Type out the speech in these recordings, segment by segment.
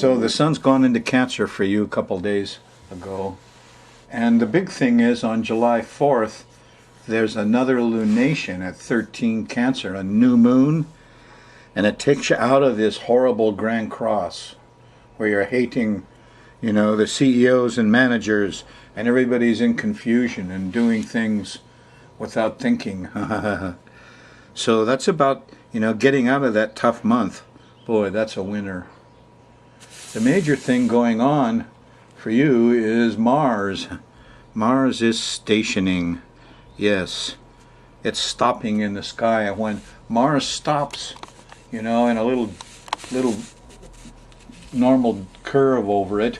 So the sun's gone into Cancer for you a couple days ago. And the big thing is on July 4th, there's another lunation at 13 Cancer, a new moon. And it takes you out of this horrible Grand Cross where you're hating, you know, the CEOs and managers and everybody's in confusion and doing things without thinking. So that's about, you know, getting out of that tough month. Boy, that's a winner. The major thing going on for you is Mars. Mars is stationing. Yes, it's stopping in the sky. When Mars stops, you know, in a little normal curve over it,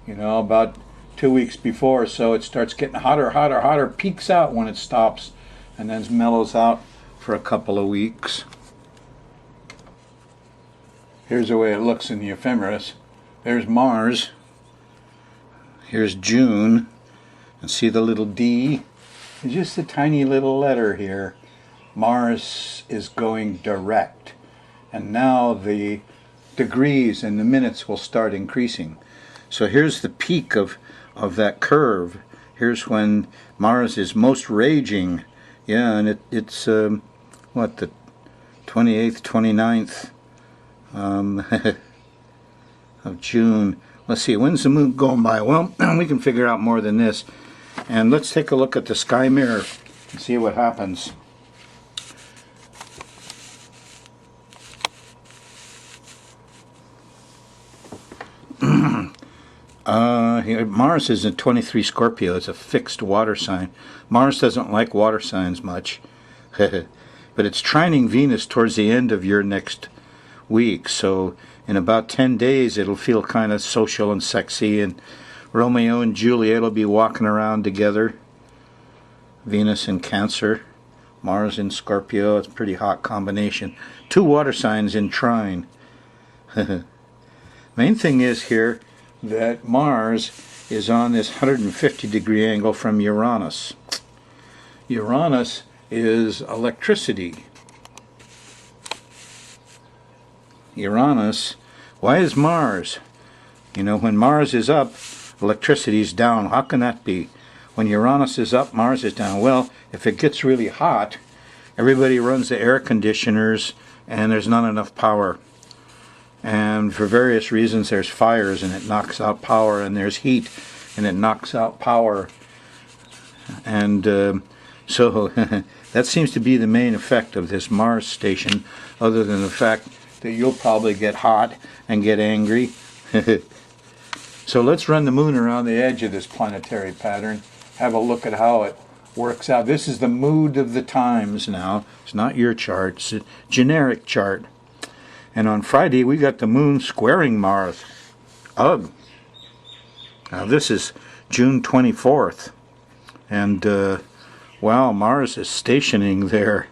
you know, about 2 weeks before, so it starts getting hotter, peaks out when it stops, and then mellows out for a couple of weeks. Here's the way it looks in the ephemeris. There's Mars. Here's June. And see the little D? It's just a tiny little letter here. Mars is going direct. And now the degrees and the minutes will start increasing. So here's the peak of that curve. Here's when Mars is most raging. Yeah, and it's what, the 28th, 29th of June. Let's see, when's the moon going by? Well, we can figure out more than this. And let's take a look at the sky mirror and see what happens. Mars is in 23 Scorpio. It's a fixed water sign. Mars doesn't like water signs much. But it's trining Venus towards the end of your next week. So in about 10 days, it'll feel kind of social and sexy. And Romeo and Juliet will be walking around together. Venus in Cancer. Mars in Scorpio. It's a pretty hot combination. 2 water signs in trine. Main thing is here that Mars is on this 150-degree angle from Uranus. Uranus is electricity. Uranus, why is Mars? You know, when Mars is up, electricity is down. How can that be? When Uranus is up, Mars is down. Well, if it gets really hot, everybody runs the air conditioners and there's not enough power. And for various reasons, there's fires and it knocks out power, and there's heat and it knocks out power. And so that seems to be the main effect of this Mars station, other than the fact that you'll probably get hot and get angry. So let's run the moon around the edge of this planetary pattern, have a look at how it works out. This is the mood of the times now. It's not your chart, it's a generic chart. And on Friday, we got the moon squaring Mars. Ugh. Now this is June 24th. And, wow, Mars is stationing there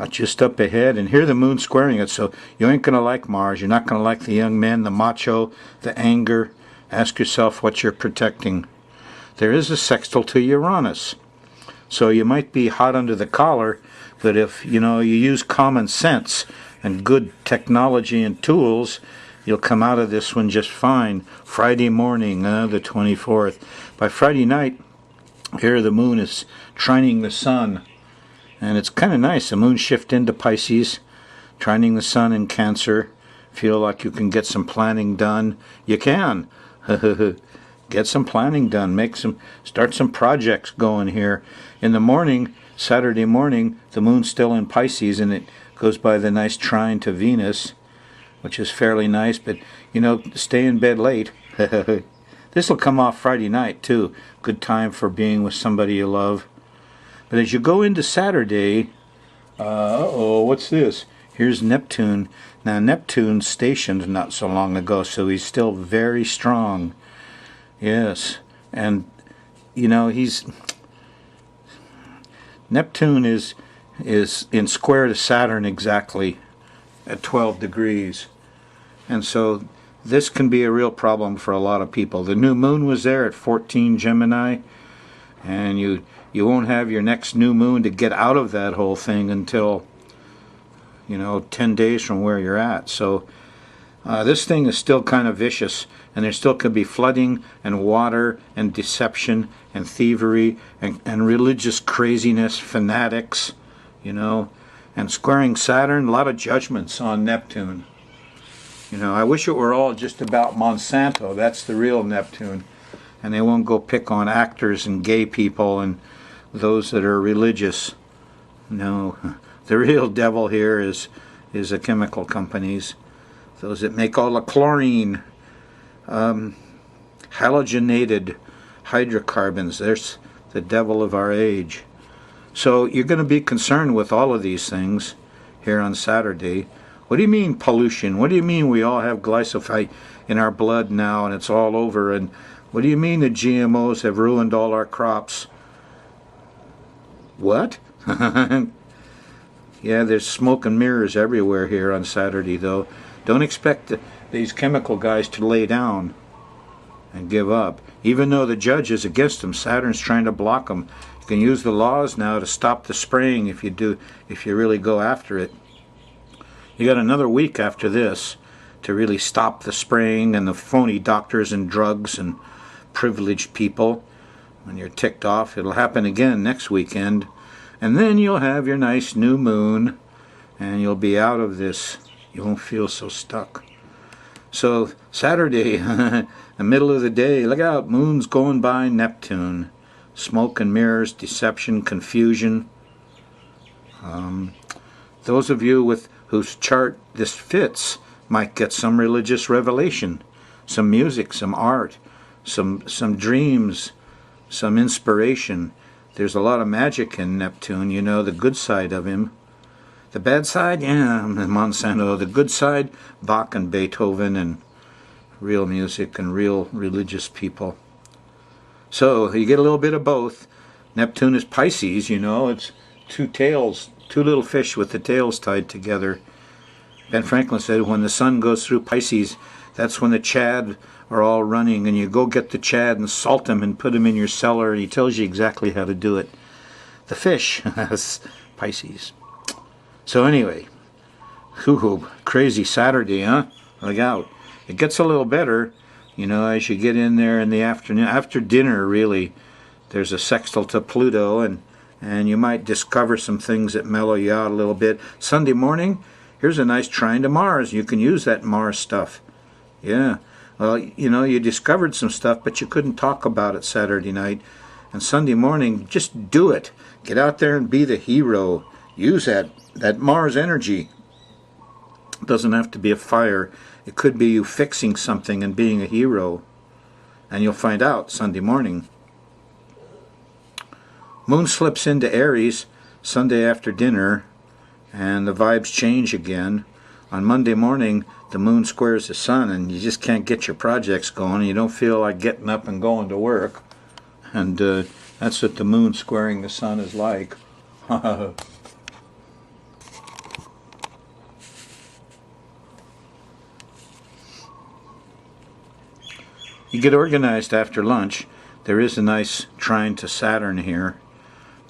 just up ahead. And here the moon squaring it. So you ain't going to like Mars. You're not going to like the young men, the macho, the anger. Ask yourself what you're protecting. There is a sextile to Uranus. So you might be hot under the collar, but if, you know, you use common sense and good technology and tools, you'll come out of this one just fine. Friday morning, the 24th. By Friday night, here the moon is trining the sun. And it's kind of nice. The moon shift into Pisces, trining the sun in Cancer. Feel like you can get some planning done. You can. Get some planning done. Start some projects going here. In the morning, Saturday morning, the moon's still in Pisces, and it goes by the nice trine to Venus, which is fairly nice, but, you know, stay in bed late. This will come off Friday night, too. Good time for being with somebody you love. But as you go into Saturday, what's this? Here's Neptune. Now, Neptune stationed not so long ago, so he's still very strong. Yes, and, you know, Neptune is in square to Saturn exactly at 12 degrees. And so this can be a real problem for a lot of people. The new moon was there at 14 Gemini, and you won't have your next new moon to get out of that whole thing until, you know, 10 days from where you're at. So This thing is still kind of vicious, and there still could be flooding and water and deception and thievery and religious craziness, fanatics, you know, and squaring Saturn, a lot of judgments on Neptune. You know, I wish it were all just about Monsanto. That's the real Neptune. And they won't go pick on actors and gay people and those that are religious. No, the real devil here is the chemical companies. Those that make all the chlorine, halogenated hydrocarbons. There's the devil of our age. So you're going to be concerned with all of these things here on Saturday. What do you mean pollution? What do you mean we all have glyphosate in our blood now and it's all over? And what do you mean the GMOs have ruined all our crops? What? Yeah, there's smoke and mirrors everywhere here on Saturday, though. Don't expect these chemical guys to lay down and give up. Even though the judge is against them, Saturn's trying to block them. You can use the laws now to stop the spraying if you really go after it. You got another week after this to really stop the spraying and the phony doctors and drugs and privileged people. When you're ticked off, it'll happen again next weekend. And then you'll have your nice new moon and you'll be out of this. You won't feel so stuck. So Saturday, the middle of the day, look out, moon's going by Neptune. Smoke and mirrors, deception, confusion. Those of you whose chart this fits might get some religious revelation, some music, some art, some dreams, some inspiration. There's a lot of magic in Neptune, you know, the good side of him. The bad side, yeah, Monsanto. The good side, Bach and Beethoven and real music and real religious people. So you get a little bit of both. Neptune is Pisces, you know. It's two tails, two little fish with the tails tied together. Ben Franklin said when the sun goes through Pisces, that's when the Chad are all running, and you go get the Chad and salt them and put them in your cellar, and he tells you exactly how to do it. The fish, that's Pisces. So anyway, crazy Saturday, huh? Look out. It gets a little better, you know, as you get in there in the afternoon. After dinner, really, there's a sextile to Pluto, and you might discover some things that mellow you out a little bit. Sunday morning, here's a nice trine to Mars. You can use that Mars stuff. Yeah. Well, you know, you discovered some stuff, but you couldn't talk about it Saturday night. And Sunday morning, just do it. Get out there and be the hero. Use that Mars energy. It doesn't have to be a fire. It could be you fixing something and being a hero. And you'll find out Sunday morning. Moon slips into Aries Sunday after dinner, and the vibes change again. On Monday morning, the moon squares the sun, and you just can't get your projects going, and you don't feel like getting up and going to work. And that's what the moon squaring the sun is like. You get organized after lunch. There is a nice trine to Saturn here,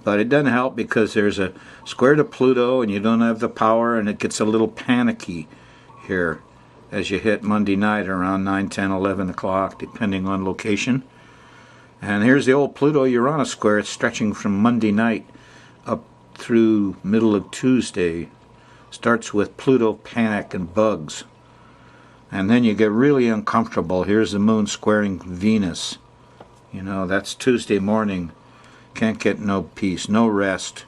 but it doesn't help because there's a square to Pluto and you don't have the power, and it gets a little panicky here as you hit Monday night around 9, 10, 11 o'clock, depending on location. And here's the old Pluto-Uranus square. It's stretching from Monday night up through middle of Tuesday. Starts with Pluto, panic, and bugs. And then you get really uncomfortable. Here's the moon squaring Venus. You know, that's Tuesday morning. Can't get no peace, no rest.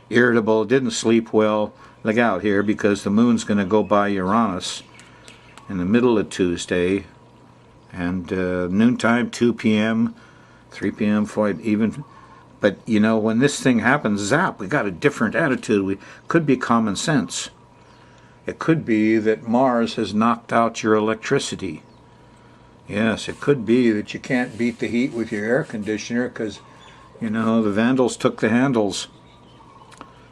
Irritable, didn't sleep well. Look out here because the moon's going to go by Uranus in the middle of Tuesday. And noontime, 2 p.m., 3 p.m., 4 even. But, you know, when this thing happens, zap, we got a different attitude. We could be common sense. It could be that Mars has knocked out your electricity. Yes, it could be that you can't beat the heat with your air conditioner because, you know, the vandals took the handles.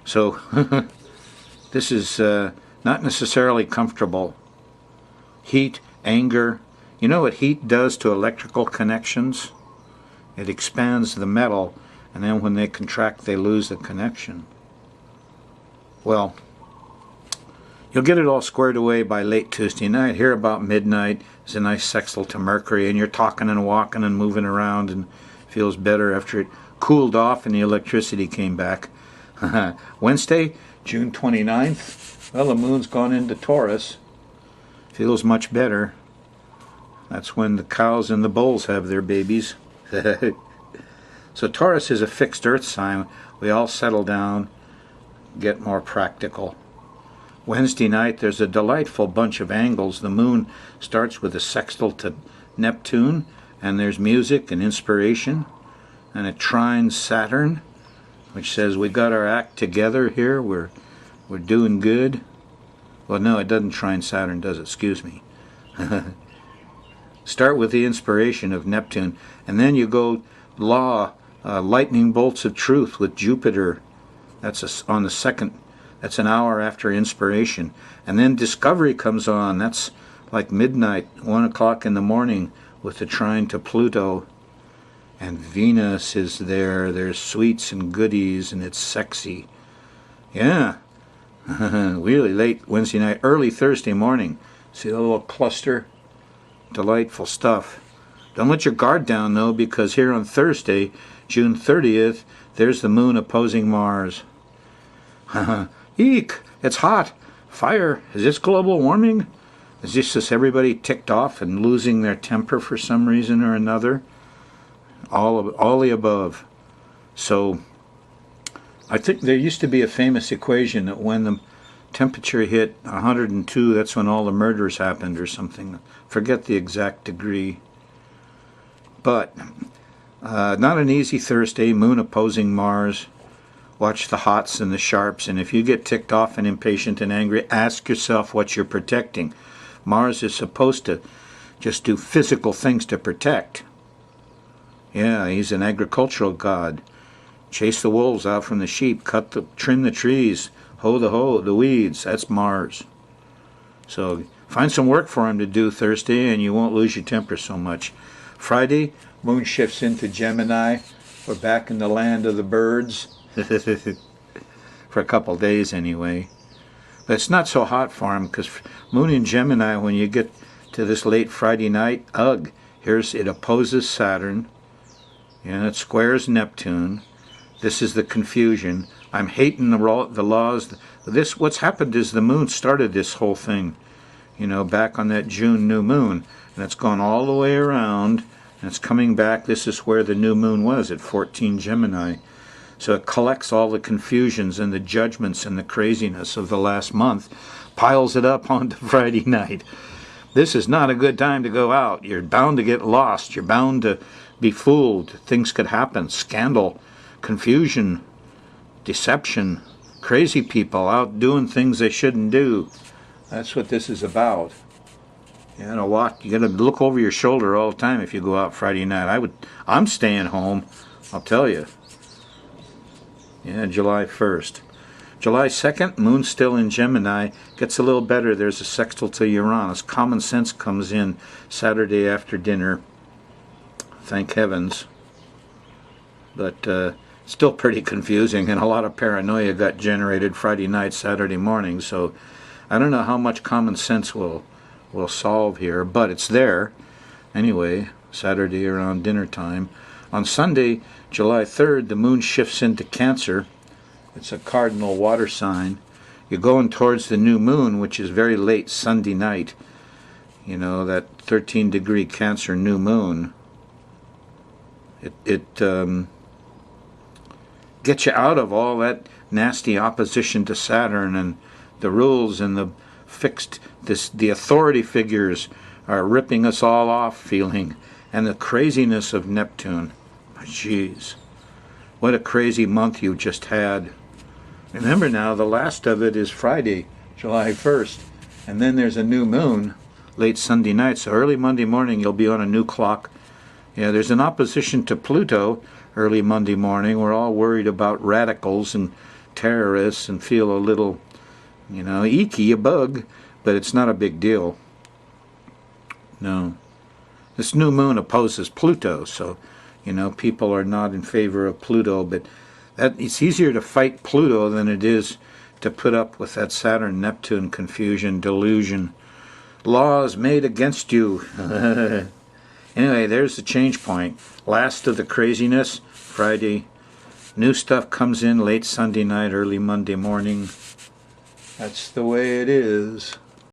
So, this is not necessarily comfortable. Heat, anger. You know what heat does to electrical connections? It expands the metal, and then when they contract, they lose the connection. Well, You'll get it all squared away by late Tuesday night. Here about midnight is a nice sextile to Mercury, and you're talking and walking and moving around and feels better after it cooled off and the electricity came back. Wednesday, June 29th, well, the moon's gone into Taurus. Feels much better. That's when the cows and the bulls have their babies. So Taurus is a fixed earth sign. We all settle down, get more practical. Wednesday night, there's a delightful bunch of angles. The moon starts with a sextile to Neptune, and there's music and inspiration, and it trines Saturn, which says we got our act together here. We're doing good. Well, no, it doesn't trine Saturn, does it? Excuse me. Start with the inspiration of Neptune, and then you go lightning bolts of truth with Jupiter. That's on the second. That's an hour after inspiration. And then discovery comes on. That's like midnight, 1 o'clock in the morning with the trine to Pluto. And Venus is there. There's sweets and goodies, and it's sexy. Yeah. Really late Wednesday night, early Thursday morning. See the little cluster? Delightful stuff. Don't let your guard down, though, because here on Thursday, June 30th, there's the moon opposing Mars. Eek! It's hot! Fire! Is this global warming? Is this just everybody ticked off and losing their temper for some reason or another? All the above. So, I think there used to be a famous equation that when the temperature hit 102, that's when all the murders happened or something. Forget the exact degree. But, not an easy Thursday, moon opposing Mars. Watch the hots and the sharps, and if you get ticked off and impatient and angry, ask yourself what you're protecting. Mars is supposed to just do physical things to protect. Yeah, he's an agricultural god. Chase the wolves out from the sheep, trim the trees, hoe the weeds. That's Mars. So find some work for him to do Thursday, and you won't lose your temper so much. Friday, moon shifts into Gemini. We're back in the land of the birds. For a couple days anyway. But it's not so hot for him because moon in Gemini, when you get to this late Friday night, ugh, it opposes Saturn, and it squares Neptune. This is the confusion. I'm hating the laws. What's happened is the moon started this whole thing, back on that June new moon, and it's gone all the way around, and it's coming back. This is where the new moon was, at 14 Gemini. So it collects all the confusions and the judgments and the craziness of the last month, piles it up onto Friday night. This is not a good time to go out. You're bound to get lost. You're bound to be fooled. Things could happen. Scandal, confusion, deception, crazy people out doing things they shouldn't do. That's what this is about. You got to look over your shoulder all the time if you go out Friday night. I'm staying home, I'll tell you. Yeah, July 1st. July 2nd, moon still in Gemini. Gets a little better. There's a sextile to Uranus. Common sense comes in Saturday after dinner. Thank heavens. But still pretty confusing, and a lot of paranoia got generated Friday night, Saturday morning. So I don't know how much common sense will solve here, but it's there. Anyway, Saturday around dinner time. On Sunday, July 3rd, the moon shifts into Cancer. It's a cardinal water sign. You're going towards the new moon, which is very late Sunday night. That 13-degree Cancer new moon. It gets you out of all that nasty opposition to Saturn and the rules and the the authority figures are ripping us all off feeling, and the craziness of Neptune. Jeez, what a crazy month you just had. Remember now, the last of it is Friday, July 1st, and then there's a new moon late Sunday night, so early Monday morning you'll be on a new clock. Yeah, there's an opposition to Pluto early Monday morning. We're all worried about radicals and terrorists and feel a little, eeky, a bug, but it's not a big deal. No. This new moon opposes Pluto, so people are not in favor of Pluto, but it's easier to fight Pluto than it is to put up with that Saturn-Neptune confusion, delusion. Laws made against you. Anyway, there's the change point. Last of the craziness, Friday. New stuff comes in late Sunday night, early Monday morning. That's the way it is.